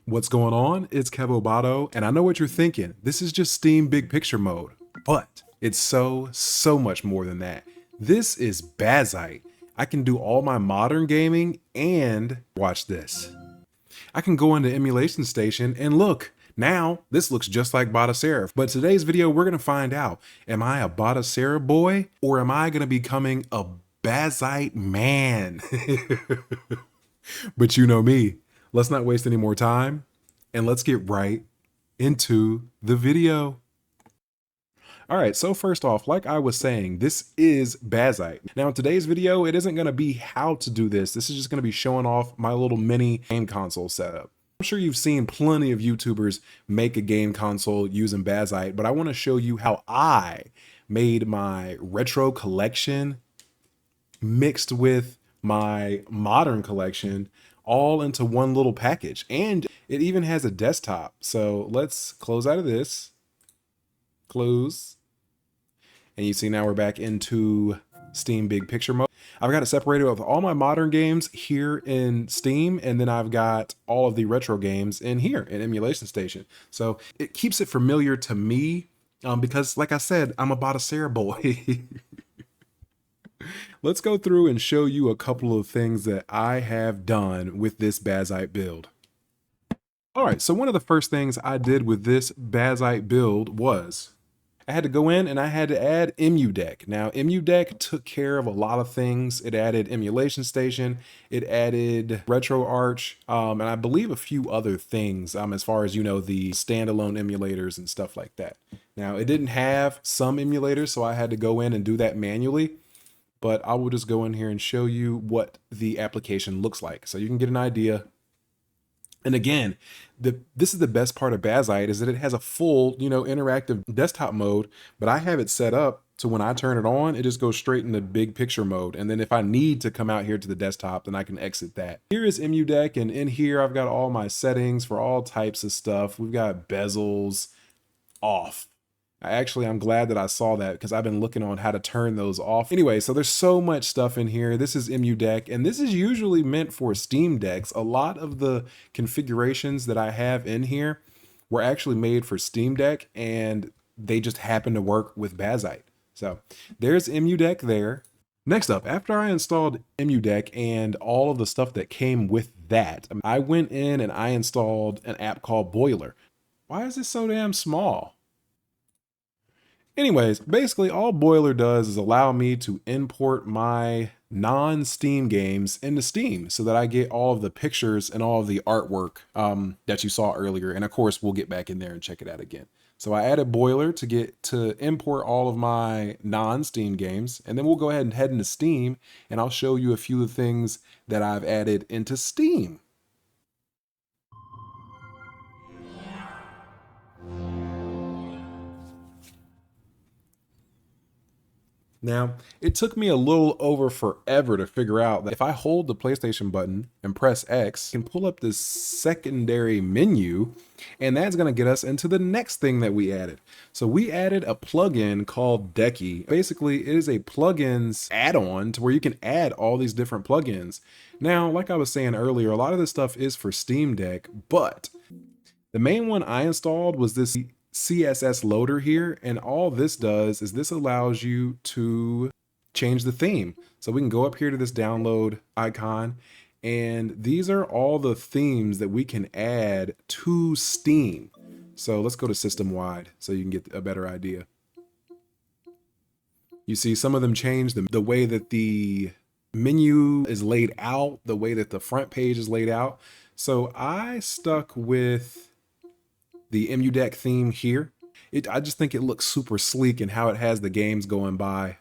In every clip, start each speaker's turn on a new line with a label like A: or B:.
A: What's going on? It's Kevobato, and I know what you're thinking. This is just Steam Big Picture mode, but it's so much more than that. This is Bazzite. I can do all my modern gaming and watch this. I can go into Emulation Station and look, now this looks just like Bazzite. But today's video, we're gonna find out, am I a Bazzite boy or am I gonna be becoming a Bazzite man? But you know me. Let's not waste any more time and let's get right into the video. All right, so first off, like I was saying, this is Bazzite. Now in today's video, it isn't gonna be how to do this. This is just gonna be showing off my little mini game console setup. I'm sure you've seen plenty of YouTubers make a game console using Bazzite, but I wanna show you how I made my retro collection mixed with my modern collection all into one little package. And it even has a desktop. So let's close out of this, close. And you see now we're back into Steam Big Picture mode. I've got it separated with all my modern games here in Steam, and then I've got all of the retro games in here in Emulation Station. So it keeps it familiar to me because like I said, I'm a Bazzite boy. Let's go through and show you a couple of things that I have done with this Bazzite build. All right, so one of the first things I did with this Bazzite build was I had to go in and I had to add EmuDeck. Now, EmuDeck took care of a lot of things. It added Emulation Station, it added RetroArch, and I believe a few other things as far as, you know, the standalone emulators and stuff like that. Now, it didn't have some emulators, so I had to go in and do that manually. But I will just go in here and show you what the application looks like so you can get an idea. And again, this is the best part of Bazzite is that it has a full, you know, interactive desktop mode, but I have it set up so when I turn it on, it just goes straight into big picture mode. And then if I need to come out here to the desktop, then I can exit that. Here is EmuDeck, and in here I've got all my settings for all types of stuff. We've got bezels off. I'm glad that I saw that because I've been looking on how to turn those off. Anyway, so there's so much stuff in here. This is EmuDeck, and this is usually meant for Steam decks. A lot of the configurations that I have in here were actually made for Steam Deck, and they just happen to work with Bazzite. So there's EmuDeck there. Next up, after I installed EmuDeck and all of the stuff that came with that, I went in and I installed an app called Boiler. Why is this so damn small? Anyways, basically all Boiler does is allow me to import my non-Steam games into Steam so that I get all of the pictures and all of the artwork that you saw earlier. And of course, we'll get back in there and check it out again. So I added Boiler to import all of my non-Steam games, and then we'll go ahead and head into Steam and I'll show you a few of the things that I've added into Steam. Now, it took me a little over forever to figure out that if I hold the PlayStation button and press X, I can pull up this secondary menu, and that's going to get us into the next thing that we added. So we added a plugin called Decky. Basically, it is a plugins add-on to where you can add all these different plugins. Now, like I was saying earlier, a lot of this stuff is for Steam Deck, but the main one I installed was this CSS loader here, and all this does is this allows you to change the theme. So we can go up here to this download icon, and these are all the themes that we can add to Steam. So let's go to system wide so you can get a better idea. You see some of them change the way that the menu is laid out, the way that the front page is laid out. So I stuck with the EmuDeck theme here. I just think it looks super sleek and how it has the games going by.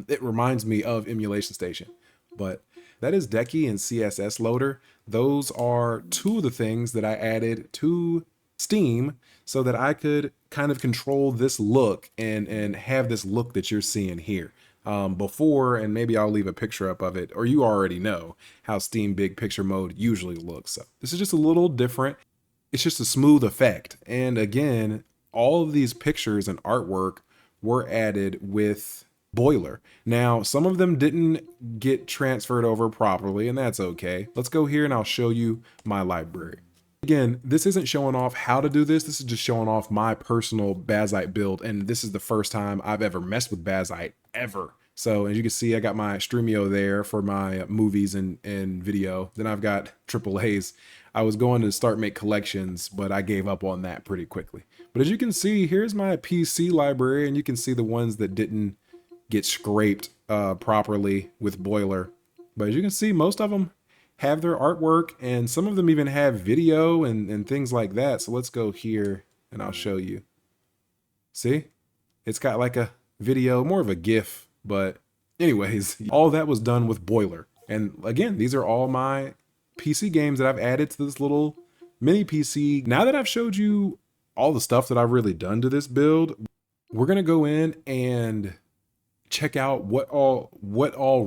A: It reminds me of Emulation Station, but that is Decky and CSS Loader. Those are two of the things that I added to Steam so that I could kind of control this look and have this look that you're seeing here. Before, and maybe I'll leave a picture up of it, or you already know how Steam Big Picture mode usually looks. So this is just a little different. It's just a smooth effect. And again, all of these pictures and artwork were added with Boiler. Now, some of them didn't get transferred over properly, and that's okay. Let's go here and I'll show you my library. Again, this isn't showing off how to do this. This is just showing off my personal Bazzite build. And this is the first time I've ever messed with Bazzite ever. So as you can see, I got my Streamio there for my movies and video. Then I've got AAAs. I was going to start make collections, but I gave up on that pretty quickly. But as you can see, here's my PC library, and you can see the ones that didn't get scraped properly with Boiler. But as you can see, most of them have their artwork, and some of them even have video and things like that. So let's go here and I'll show you. See, it's got like a video, more of a GIF, but anyways, all that was done with Boiler. And again, these are all my PC games that I've added to this little mini PC. Now that I've showed you all the stuff that I've really done to this build, we're gonna go in and check out what all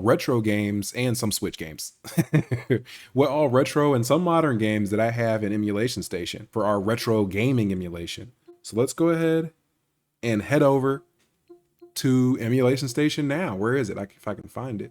A: retro games and some Switch games, what all retro and some modern games that I have in Emulation Station for our retro gaming emulation. So let's go ahead and head over to Emulation Station now. Where is it? If I can find it.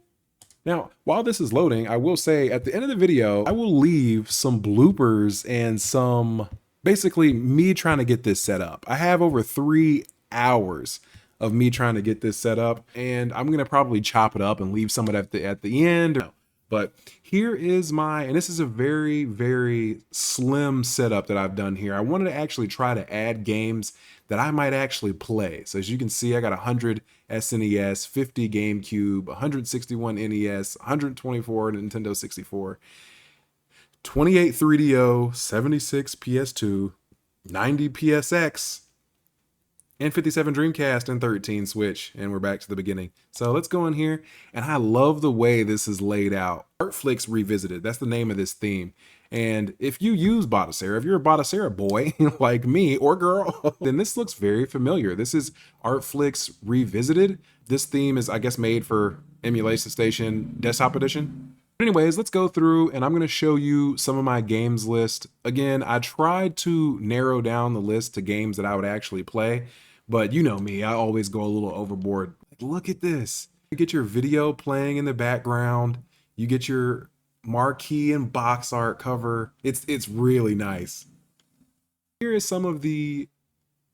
A: Now, while this is loading, I will say at the end of the video, I will leave some bloopers and some basically me trying to get this set up. I have over 3 hours of me trying to get this set up, and I'm gonna probably chop it up and leave some of it at the end. But here is and this is a very, very slim setup that I've done here. I wanted to actually try to add games that I might actually play. So as you can see, I got 100 SNES, 50 GameCube, 161 NES, 124 Nintendo 64, 28 3DO, 76 PS2, 90 PSX, and 57 Dreamcast and 13 Switch, and we're back to the beginning. So let's go in here, and I love the way this is laid out. Artflix Revisited, that's the name of this theme. And if you use Bazzite, if you're a Bazzite boy like me or girl, then this looks very familiar. This is Artflix Revisited. This theme is, I guess, made for Emulation Station Desktop Edition. Anyways, let's go through and I'm going to show you some of my games list. Again, I tried to narrow down the list to games that I would actually play, but you know me, I always go a little overboard. Look at this. You get your video playing in the background. You get your marquee and box art cover. It's really nice. Here is some of the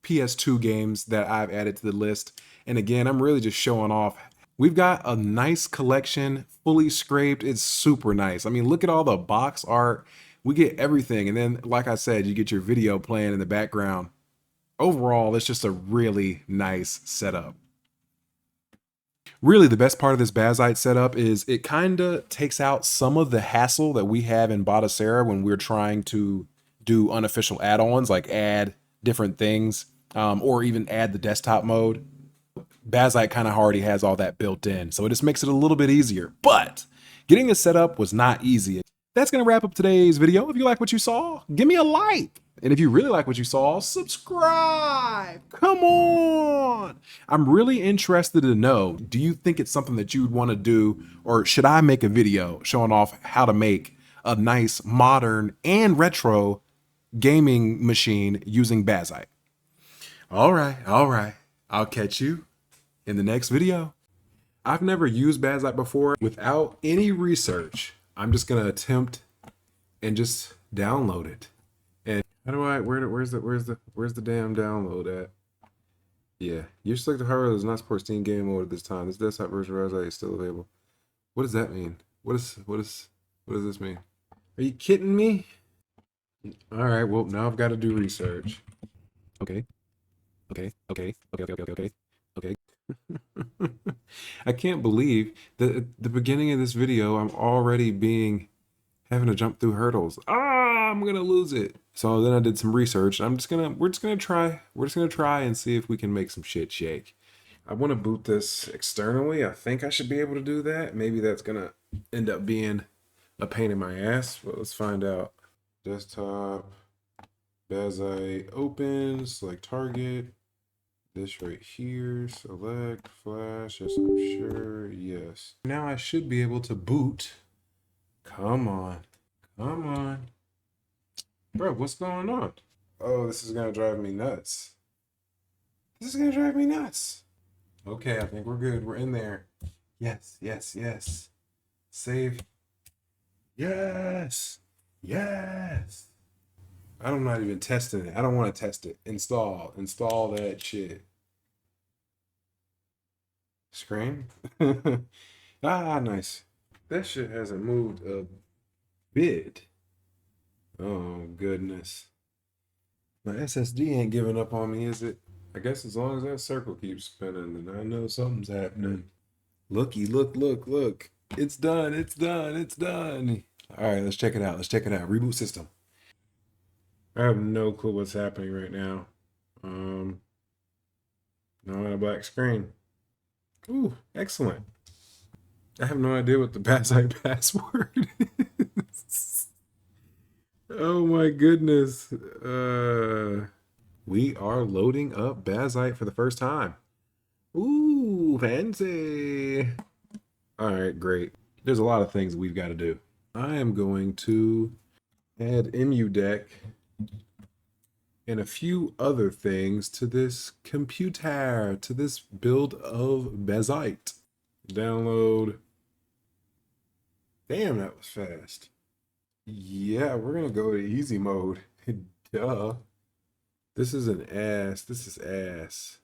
A: PS2 games that I've added to the list. And again, I'm really just showing off. We've got a nice collection, fully scraped. It's super nice. I mean, look at all the box art. We get everything. And then, like I said, you get your video playing in the background. Overall, it's just a really nice setup. Really, the best part of this Bazzite setup is it kind of takes out some of the hassle that we have in Bazzite when we're trying to do unofficial add-ons, like add different things, or even add the desktop mode. Bazzite kind of already has all that built in, so it just makes it a little bit easier. But getting this set up was not easy. That's going to wrap up today's video. If you like what you saw, give me a like. And if you really like what you saw, subscribe. Come on. I'm really interested to know, do you think it's something that you would want to do, or should I make a video showing off how to make a nice modern and retro gaming machine using Bazzite? All right. I'll catch you in the next video. I've never used Bazzite before. Without any research, I'm just gonna attempt and just download it. And how do I? Where's the damn download at? Yeah, you select the hardware does not support Steam game mode at this time. This desktop version of Bazzite is still available. What does that mean? What does this mean? Are you kidding me? All right. Well, now I've got to do research. Okay. I can't believe that at the beginning of this video, I'm already having to jump through hurdles. I'm gonna lose it. So then I did some research. We're just gonna try and see if we can make some shit shake. I want to boot this externally. I think I should be able to do that. Maybe that's gonna end up being a pain in my ass, but let's find out. Desktop, Bazzite, open, select target. This right here, select flash, yes, I'm sure, yes. Now I should be able to boot. Come on. Bro, what's going on? Oh, this is gonna drive me nuts. Okay, I think we're good, we're in there. Yes. Save. Yes. I'm not even testing it. I don't want to test it. Install that shit. Screen. Ah, nice. That shit hasn't moved a bit. Oh goodness. My SSD ain't giving up on me, is it? I guess as long as that circle keeps spinning, then I know something's happening. Looky, look. It's done, it's done. All right, let's check it out. Let's check it out. Reboot system. I have no clue what's happening right now. Um, now I'm on a black screen. Ooh, excellent. I have no idea what the Bazzite password is. Oh my goodness. We are loading up Bazzite for the first time. Ooh, fancy. All right, great. There's a lot of things we've got to do. I am going to add EmuDeck and a few other things to this computer, to this build of Bazzite. Download. Damn, that was fast. Yeah, we're gonna go to easy mode. Duh. This is an ass. This is ass.